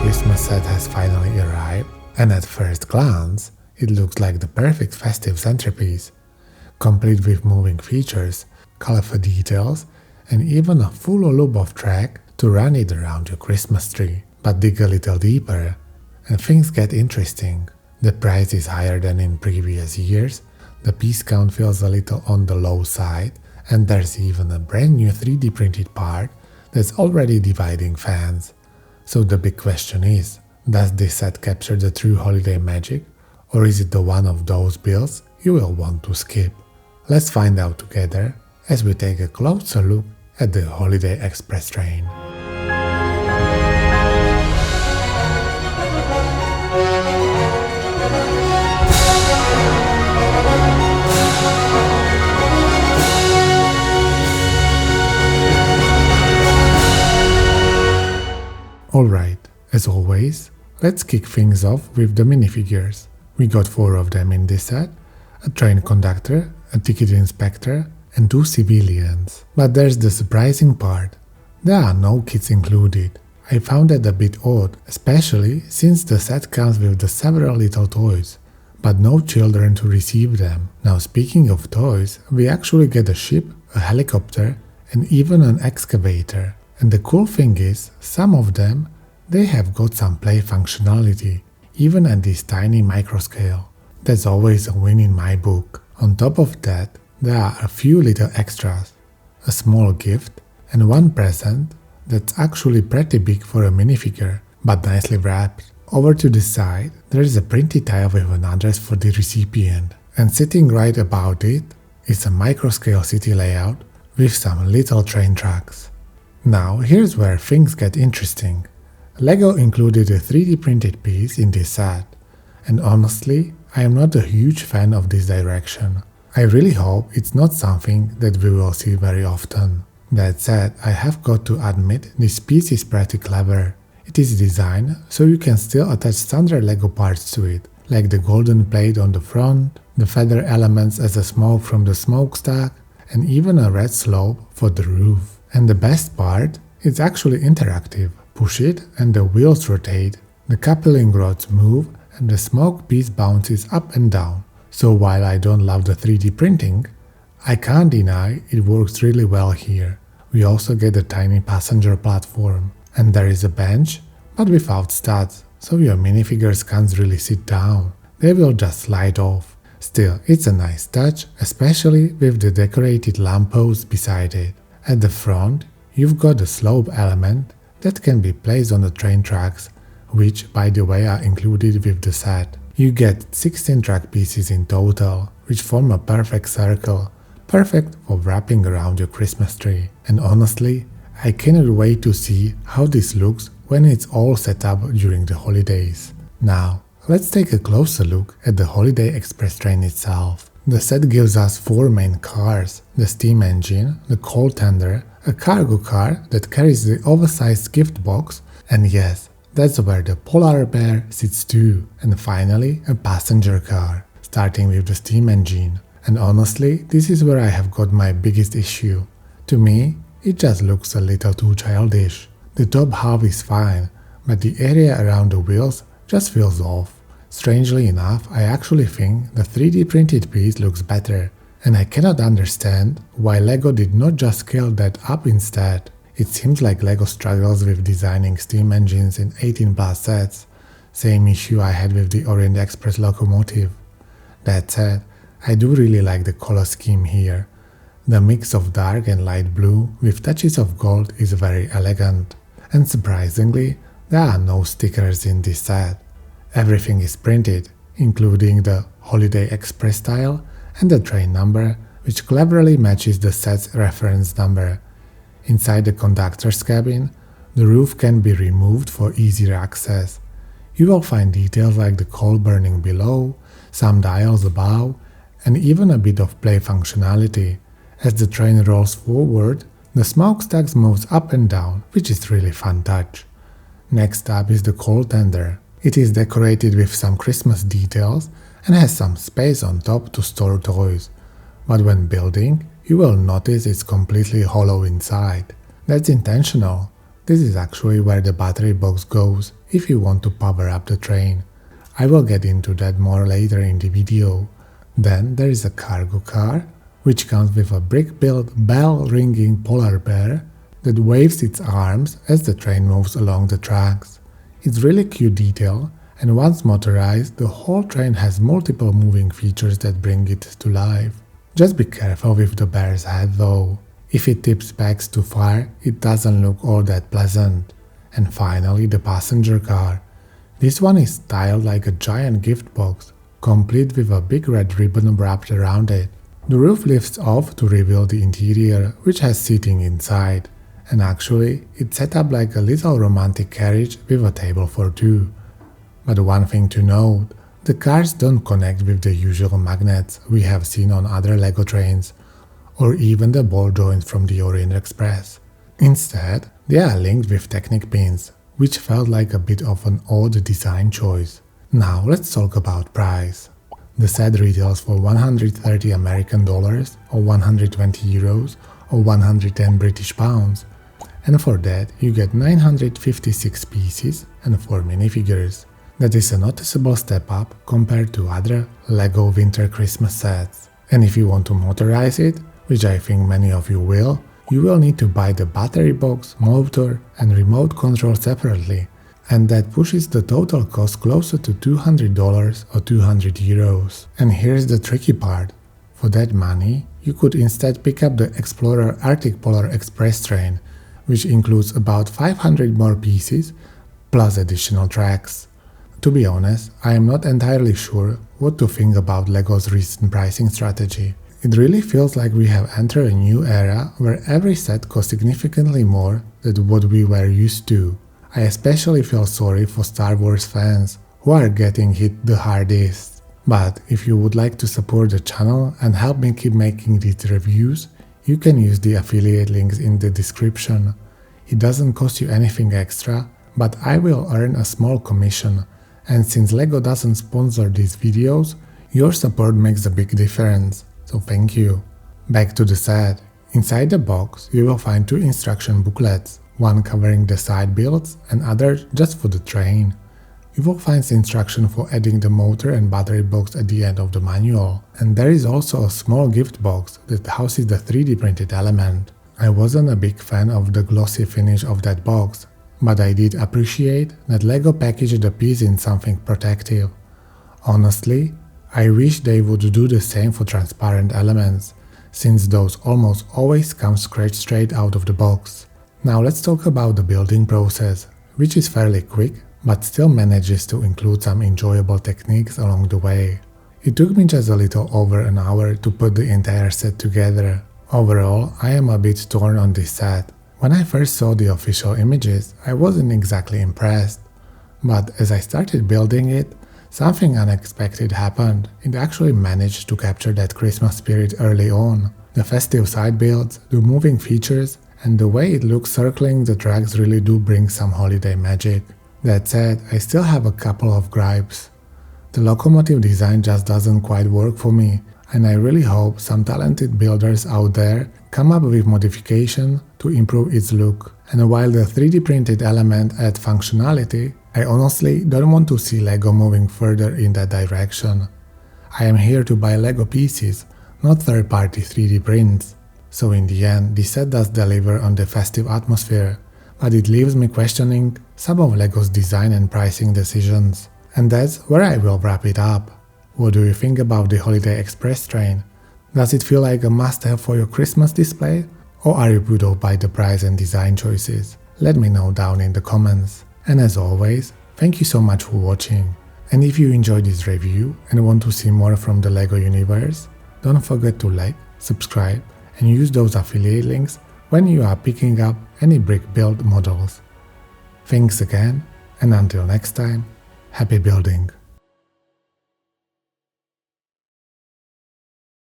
Christmas set has finally arrived, and at first glance, it looks like the perfect festive centerpiece, complete with moving features, colorful details, and even a full loop of track to run it around your Christmas tree. But dig a little deeper, and things get interesting. The price is higher than in previous years, the piece count feels a little on the low side, and there's even a brand new 3D printed part that's already dividing fans. So the big question is, does this set capture the true holiday magic, or is it the one of those builds you will want to skip? Let's find out together as we take a closer look at the Holiday Express train. Alright, as always, let's kick things off with the minifigures. We got 4 of them in this set, a train conductor, a ticket inspector, and 2 civilians. But there's the surprising part. There are no kids included. I found that a bit odd, especially since the set comes with the several little toys, but no children to receive them. Now speaking of toys, we actually get a ship, a helicopter, and even an excavator. And the cool thing is, some of them, they have got some play functionality, even at this tiny micro scale. That's always a win in my book. On top of that, there are a few little extras, a small gift, and one present that's actually pretty big for a minifigure, but nicely wrapped. Over to the side, there is a printed tile with an address for the recipient, and sitting right above it is a micro scale city layout with some little train tracks. Now here's where things get interesting. LEGO included a 3D printed piece in this set, and honestly, I am not a huge fan of this direction. I really hope it's not something that we will see very often. That said, I have got to admit this piece is pretty clever. It is designed so you can still attach standard LEGO parts to it, like the golden plate on the front, the feather elements as a smoke from the smokestack, and even a red slope for the roof. And the best part, it's actually interactive. Push it and the wheels rotate, the coupling rods move, and the smoke piece bounces up and down. So while I don't love the 3D printing, I can't deny it works really well here. We also get a tiny passenger platform, and there is a bench, but without studs, so your minifigures can't really sit down, they will just slide off. Still, it's a nice touch, especially with the decorated lamppost beside it. At the front, you've got a slope element that can be placed on the train tracks, which by the way are included with the set. You get 16 track pieces in total, which form a perfect circle, perfect for wrapping around your Christmas tree. And honestly, I cannot wait to see how this looks when it's all set up during the holidays. Now, let's take a closer look at the Holiday Express train itself. The set gives us 4 main cars, the steam engine, the coal tender, a cargo car that carries the oversized gift box, and yes, that's where the polar bear sits too, and finally a passenger car, starting with the steam engine. And honestly, this is where I have got my biggest issue. To me, it just looks a little too childish. The top half is fine, but the area around the wheels just feels off. Strangely enough, I actually think the 3D printed piece looks better, and I cannot understand why LEGO did not just scale that up instead. It seems like LEGO struggles with designing steam engines in 18+ sets, same issue I had with the Orient Express locomotive. That said, I do really like the color scheme here. The mix of dark and light blue with touches of gold is very elegant, and surprisingly, there are no stickers in this set. Everything is printed, including the Holiday Express tile and the train number, which cleverly matches the set's reference number. Inside the conductor's cabin, the roof can be removed for easier access. You will find details like the coal burning below, some dials above, and even a bit of play functionality. As the train rolls forward, the smokestacks moves up and down, which is really fun touch. Next up is the coal tender. It is decorated with some Christmas details and has some space on top to store toys, but when building, you will notice it's completely hollow inside. That's intentional. This is actually where the battery box goes. if you want to power up the train. I will get into that more later in the video. Then there is a cargo car, which comes with a brick-built bell-ringing polar bear that waves its arms as the train moves along the tracks. It's really cute detail, and once motorized, the whole train has multiple moving features that bring it to life. Just be careful with the bear's head though. If it tips back too far, it doesn't look all that pleasant. And finally, the passenger car. This one is styled like a giant gift box, complete with a big red ribbon wrapped around it. The roof lifts off to reveal the interior, which has seating inside. And actually, it's set up like a little romantic carriage with a table for two. But one thing to note, the cars don't connect with the usual magnets we have seen on other LEGO trains, or even the ball joints from the Orient Express. Instead, they are linked with Technic pins, which felt like a bit of an odd design choice. Now let's talk about price. The set retails for 130 American dollars or 120 euros or 110 British pounds. And for that you get 956 pieces and 4 minifigures. That is a noticeable step up compared to other LEGO Winter Christmas sets. And if you want to motorize it, which I think many of you will need to buy the battery box, motor and remote control separately, and that pushes the total cost closer to $200 or 200 euros. And here's the tricky part. For that money, you could instead pick up the Explorer Arctic Polar Express train, which includes about 500 more pieces plus additional tracks. To be honest, I am not entirely sure what to think about LEGO's recent pricing strategy. It really feels like we have entered a new era where every set costs significantly more than what we were used to. I especially feel sorry for Star Wars fans who are getting hit the hardest. But if you would like to support the channel and help me keep making these reviews, you can use the affiliate links in the description. It doesn't cost you anything extra, but I will earn a small commission. And since LEGO doesn't sponsor these videos, your support makes a big difference, so thank you. Back to the set. Inside the box you will find 2 instruction booklets, one covering the side builds and other just for the train. You will find instruction for adding the motor and battery box at the end of the manual, and there is also a small gift box that houses the 3D printed element. I wasn't a big fan of the glossy finish of that box, but I did appreciate that LEGO packaged the piece in something protective. Honestly, I wish they would do the same for transparent elements, since those almost always come scratched straight out of the box. Now let's talk about the building process, which is fairly quick, but still manages to include some enjoyable techniques along the way. It took me just a little over an hour to put the entire set together. Overall, I am a bit torn on this set. When I first saw the official images, I wasn't exactly impressed. But as I started building it, something unexpected happened. It actually managed to capture that Christmas spirit early on. The festive side builds, the moving features, and the way it looks circling the tracks really do bring some holiday magic. That said, I still have a couple of gripes. The locomotive design just doesn't quite work for me, and I really hope some talented builders out there come up with modification to improve its look. And while the 3D printed element adds functionality, I honestly don't want to see LEGO moving further in that direction. I am here to buy LEGO pieces, not third-party 3D prints. So in the end, this set does deliver on the festive atmosphere, but it leaves me questioning some of LEGO's design and pricing decisions. And that's where I will wrap it up. What do you think about the Holiday Express train? Does it feel like a must-have for your Christmas display? Or are you put off by the price and design choices? Let me know down in the comments. And as always, thank you so much for watching. And if you enjoyed this review and want to see more from the LEGO universe, don't forget to like, subscribe and use those affiliate links when you are picking up any brick build models. Thanks again, and until next time, happy building!